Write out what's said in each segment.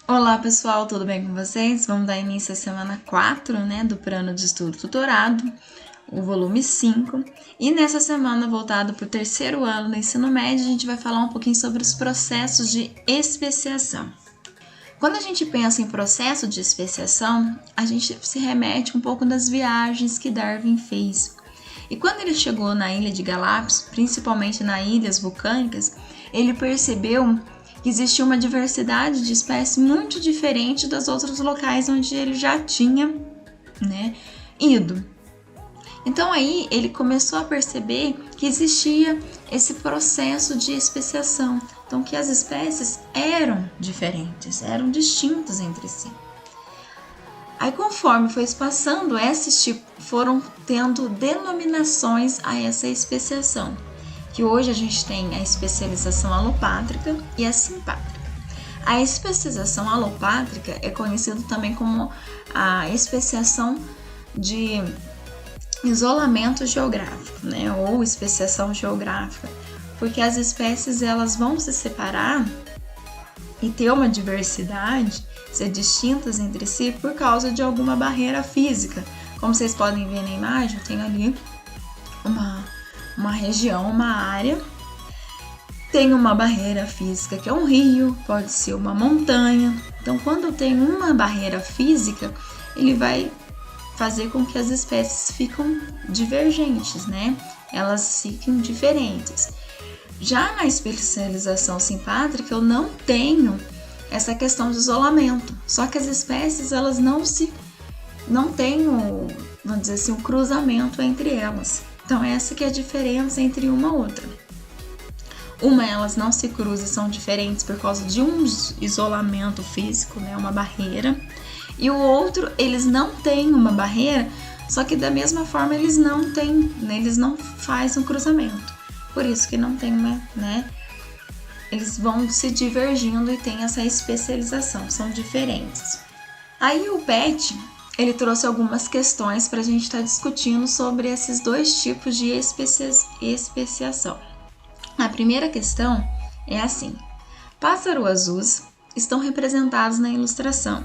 Olá pessoal, tudo bem com vocês? Vamos dar início à semana 4, do Plano de Estudo Tutorado, o volume 5. E nessa semana, voltado para o terceiro ano do ensino médio, a gente vai falar um pouquinho sobre os processos de especiação. Quando a gente pensa em processo de especiação, a gente se remete um pouco das viagens que Darwin fez. E quando ele chegou na ilha de Galápagos, principalmente nas ilhas vulcânicas, ele percebeu que existia uma diversidade de espécies muito diferente dos outros locais onde ele já tinha ido. Então aí ele começou a perceber que existia esse processo de especiação, então que as espécies eram diferentes, eram distintas entre si. Aí conforme foi passando, esses tipos foram tendo denominações a essa especiação, que hoje a gente tem a especialização alopátrica e a simpátrica. A especialização alopátrica é conhecida também como a especiação de isolamento geográfico, ou especiação geográfica, porque as espécies elas vão se separar e ter uma diversidade, ser distintas entre si por causa de alguma barreira física. Como vocês podem ver na imagem, tem ali uma região, uma área, tem uma barreira física que é um rio, pode ser uma montanha. Então, quando tem uma barreira física, ele vai fazer com que as espécies fiquem divergentes, Elas fiquem diferentes. Já na especialização simpátrica, eu não tenho essa questão de isolamento, só que as espécies elas não têm, vamos dizer assim, um cruzamento entre elas. Então essa que é a diferença entre uma e outra. Elas não se cruzam, são diferentes por causa de um isolamento físico, uma barreira. E o outro, eles não têm uma barreira, só que da mesma forma eles não fazem um cruzamento. Por isso que não tem eles vão se divergindo e tem essa especialização, são diferentes. Aí o PET, ele trouxe algumas questões para a gente estar discutindo sobre esses dois tipos de especiação. A primeira questão é assim: pássaros azuis estão representados na ilustração,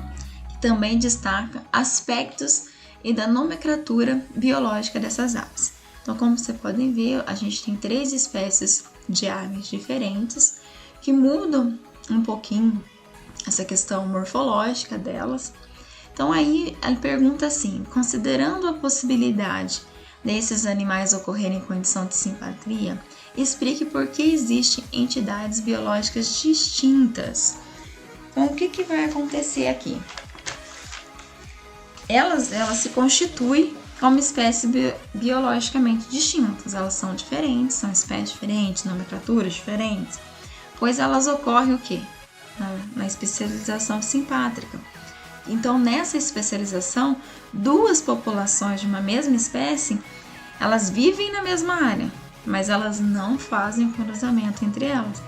que também destaca aspectos e da nomenclatura biológica dessas aves. Então, como vocês podem ver, a gente tem 3 espécies de aves diferentes que mudam um pouquinho essa questão morfológica delas. Então aí ele pergunta assim: considerando a possibilidade desses animais ocorrerem em condição de simpatria, explique por que existem entidades biológicas distintas. Então o que vai acontecer aqui? Elas se constituem como espécies biologicamente distintas, elas são diferentes, são espécies diferentes, nomenclaturas diferentes, pois elas ocorrem o quê? Na especialização simpátrica. Então, nessa especialização, 2 populações de uma mesma espécie, elas vivem na mesma área, mas elas não fazem cruzamento entre elas,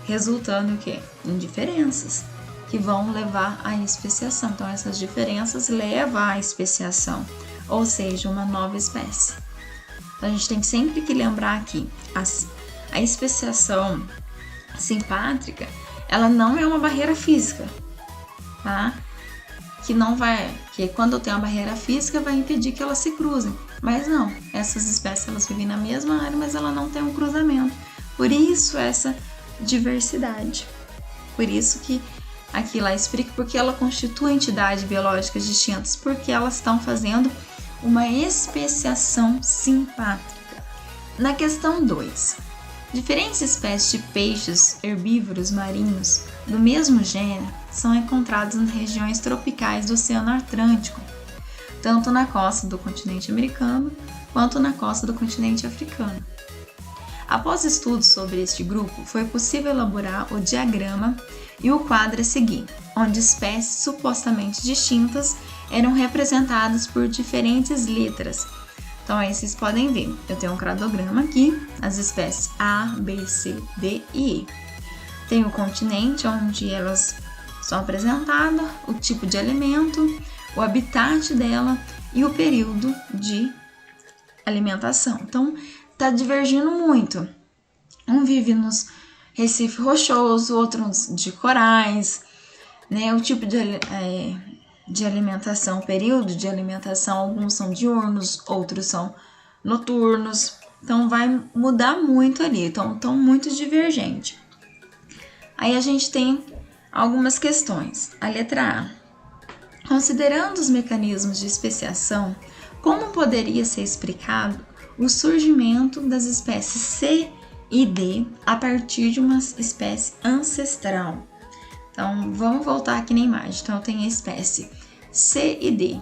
resultando o quê? Em diferenças que vão levar à especiação. Então, essas diferenças levam à especiação, ou seja, uma nova espécie. Então, a gente tem sempre que lembrar aqui, a especiação simpátrica, ela não é uma barreira física, tá? Que quando eu tenho uma barreira física vai impedir que elas se cruzem, mas não, essas espécies elas vivem na mesma área, mas ela não tem um cruzamento, por isso essa diversidade, por isso que aqui lá explica porque ela constitui entidades biológicas distintas, porque elas estão fazendo uma especiação simpátrica. Na questão 2, diferentes espécies de peixes herbívoros marinhos do mesmo gênero são encontradas nas regiões tropicais do Oceano Atlântico, tanto na costa do continente americano quanto na costa do continente africano. Após estudos sobre este grupo, foi possível elaborar o diagrama e o quadro a seguir, onde espécies supostamente distintas eram representadas por diferentes letras. Então aí vocês podem ver, eu tenho um cladograma aqui, as espécies A, B, C, D e E. Tem o continente, onde elas são apresentadas, o tipo de alimento, o habitat dela e o período de alimentação. Então, está divergindo muito. Um vive nos recifes rochosos, outros de corais, né? O tipo de alimentação, período de alimentação, alguns são diurnos, outros são noturnos, então vai mudar muito ali, então muito divergente. Aí a gente tem algumas questões. A letra A. Considerando os mecanismos de especiação, como poderia ser explicado o surgimento das espécies C e D a partir de uma espécie ancestral? Então, vamos voltar aqui na imagem. Então, eu tenho a espécie C e D.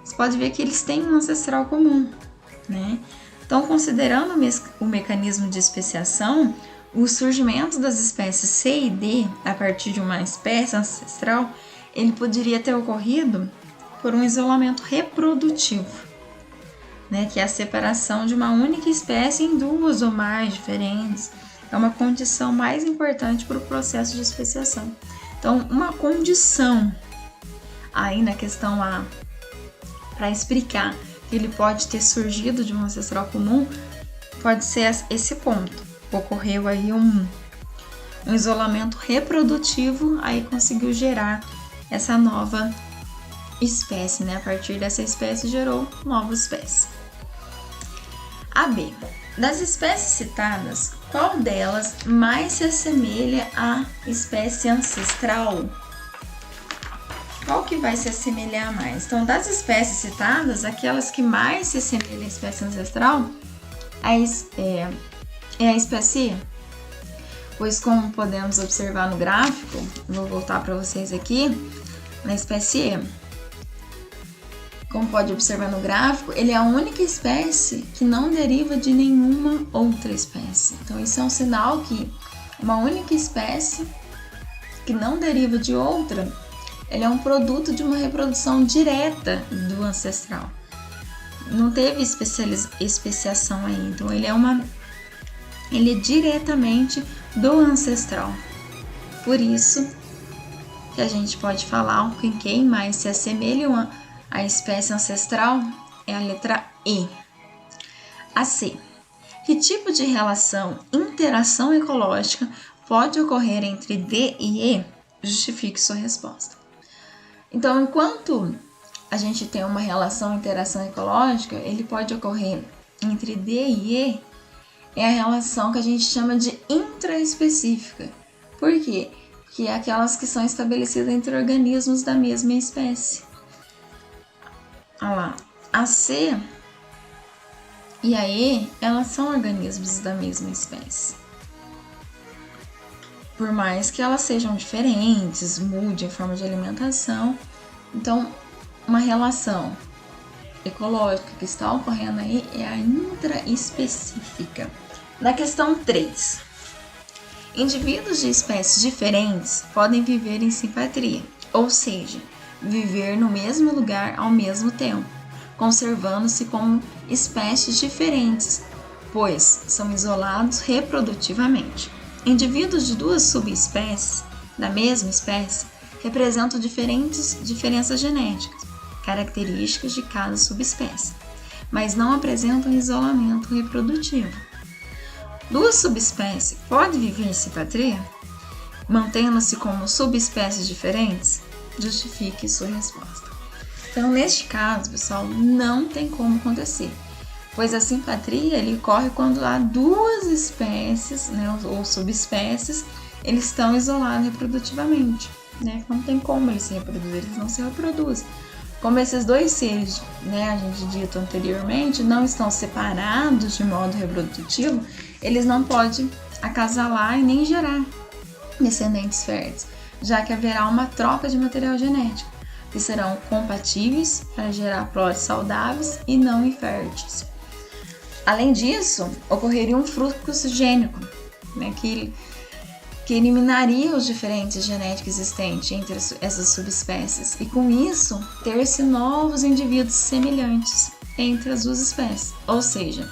Você pode ver que eles têm um ancestral comum, né? Então, considerando o mecanismo de especiação, o surgimento das espécies C e D a partir de uma espécie ancestral, ele poderia ter ocorrido por um isolamento reprodutivo, né? Que é a separação de uma única espécie em duas ou mais diferentes. É uma condição mais importante para o processo de especiação. Então, uma condição aí na questão A, para explicar que ele pode ter surgido de um ancestral comum, pode ser esse ponto. Ocorreu aí um isolamento reprodutivo, aí conseguiu gerar essa nova espécie, né? A partir dessa espécie gerou nova espécie. A B. Das espécies citadas, qual delas mais se assemelha à espécie ancestral? Qual que vai se assemelhar mais? Então, das espécies citadas, aquelas que mais se assemelham à espécie ancestral é a espécie E. Pois, como podemos observar no gráfico, vou voltar para vocês aqui, na espécie E. Como pode observar no gráfico, ele é a única espécie que não deriva de nenhuma outra espécie. Então, isso é um sinal que uma única espécie que não deriva de outra, ele é um produto de uma reprodução direta do ancestral. Não teve especiação aí, então ele é diretamente do ancestral. Por isso que a gente pode falar que quem mais se assemelha a espécie ancestral é a letra E. A C. Que tipo de interação ecológica pode ocorrer entre D e E? Justifique sua resposta. Então, enquanto a gente tem uma interação ecológica, ele pode ocorrer entre D e E, é a relação que a gente chama de intraespecífica. Por quê? Porque é aquelas que são estabelecidas entre organismos da mesma espécie. Olha lá, a C e a E, elas são organismos da mesma espécie. Por mais que elas sejam diferentes, mudem a forma de alimentação, então uma relação ecológica que está ocorrendo aí é a intraespecífica. Na questão 3, indivíduos de espécies diferentes podem viver em simpatria, ou seja, viver no mesmo lugar ao mesmo tempo, conservando-se como espécies diferentes, pois são isolados reprodutivamente. Indivíduos de duas subespécies da mesma espécie representam diferenças genéticas, características de cada subespécie, mas não apresentam isolamento reprodutivo. Duas subespécies podem viver em simpatria, mantendo-se como subespécies diferentes? Justifique sua resposta. Então, neste caso, pessoal, não tem como acontecer, pois a simpatria ele ocorre quando há duas espécies, né, ou subespécies, eles estão isolados reprodutivamente, né? Não tem como eles se reproduzir, eles não se reproduzem. Como esses dois seres, né, a gente dito anteriormente, não estão separados de modo reprodutivo, eles não podem acasalar e nem gerar descendentes férteis, já que haverá uma troca de material genético, que serão compatíveis para gerar proles saudáveis e não inférteis. Além disso, ocorreria um fluxo gênico, né, que eliminaria os diferentes genéticos existentes entre essas subespécies e, com isso, ter-se novos indivíduos semelhantes entre as duas espécies, ou seja,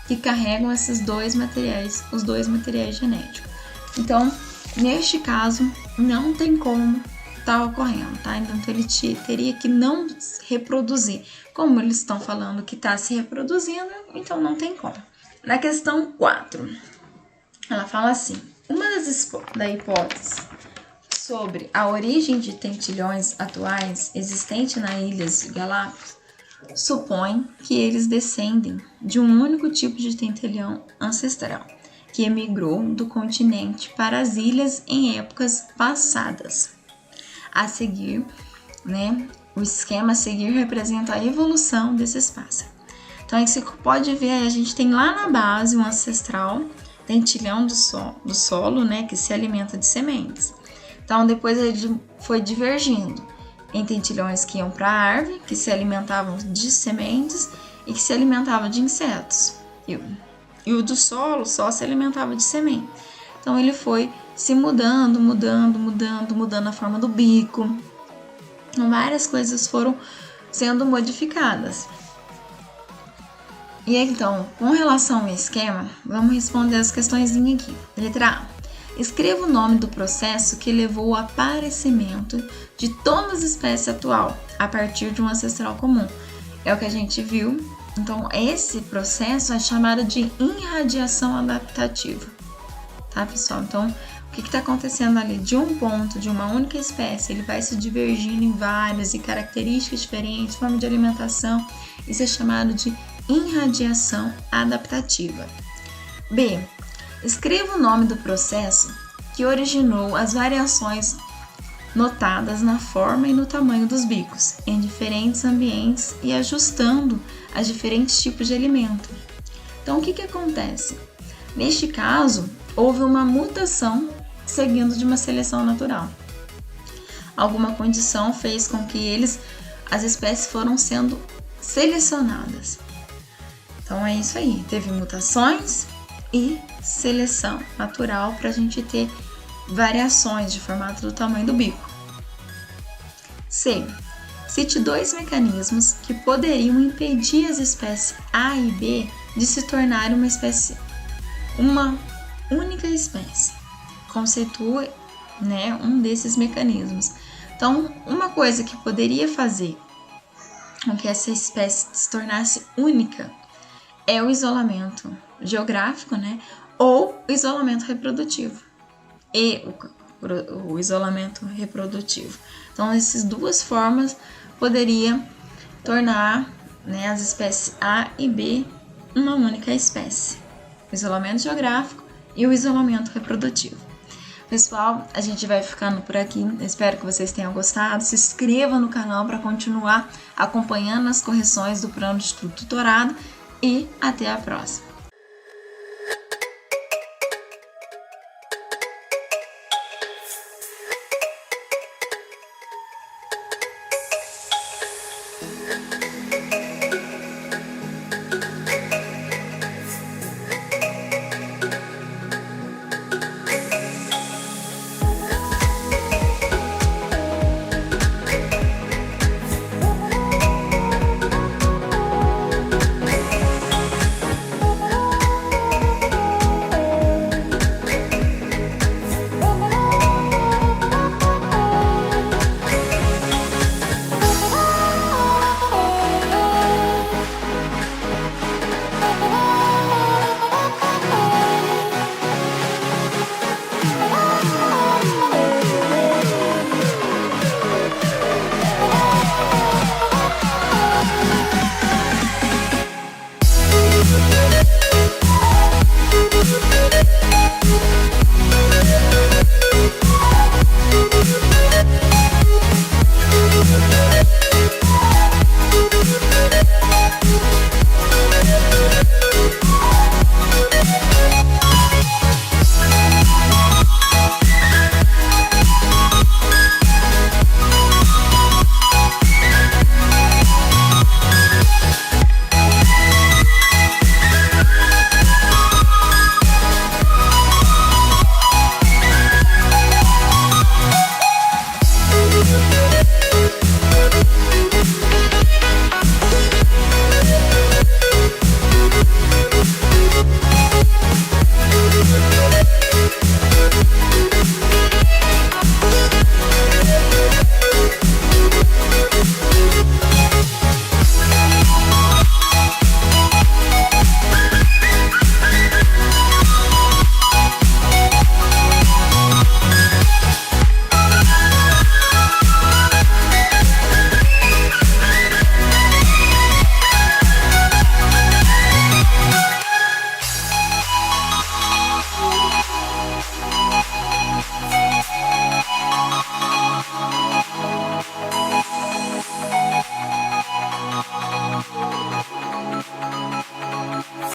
que carregam os dois materiais genéticos. Então, neste caso, não tem como estar ocorrendo, tá? Então, ele teria que não reproduzir. Como eles estão falando que está se reproduzindo, então não tem como. Na questão 4, ela fala assim: uma das hipóteses sobre a origem de tentilhões atuais existente nas Ilhas Galápagos supõe que eles descendem de um único tipo de tentilhão ancestral, que emigrou do continente para as ilhas em épocas passadas. A seguir, o esquema a seguir representa a evolução desses pássaros. Então, você pode ver, a gente tem lá na base um ancestral tentilhão do solo, que se alimenta de sementes. Então, depois ele foi divergindo em tentilhões que iam para a árvore, que se alimentavam de sementes e que se alimentavam de insetos. E o do solo só se alimentava de semente. Então, ele foi se mudando a forma do bico. Então, várias coisas foram sendo modificadas. E então, com relação ao esquema, vamos responder as questões aqui. Letra A. Escreva o nome do processo que levou ao aparecimento de todas as espécies atual, a partir de um ancestral comum. É o que a gente viu. Então, esse processo é chamado de irradiação adaptativa. Tá, pessoal? Então, o que está acontecendo ali? De um ponto, de uma única espécie, ele vai se divergindo em várias e características diferentes, forma de alimentação. Isso é chamado de irradiação adaptativa. B. Escreva o nome do processo que originou as variações notadas na forma e no tamanho dos bicos, em diferentes ambientes e ajustando a diferentes tipos de alimento. Então, o que acontece? Neste caso, houve uma mutação seguindo de uma seleção natural. Alguma condição fez com que as espécies foram sendo selecionadas. Então, é isso aí. Teve mutações e seleção natural para a gente ter variações de formato do tamanho do bico. C. Cite 2 mecanismos que poderiam impedir as espécies A e B de se tornarem uma única espécie. Conceitue, um desses mecanismos. Então, uma coisa que poderia fazer com que essa espécie se tornasse única é o isolamento geográfico, ou o isolamento reprodutivo e o isolamento reprodutivo. Então, essas duas formas poderiam tornar as espécies A e B uma única espécie: o isolamento geográfico e o isolamento reprodutivo. Pessoal, a gente vai ficando por aqui. Espero que vocês tenham gostado. Se inscreva no canal para continuar acompanhando as correções do plano de estudo tutorado. E até a próxima!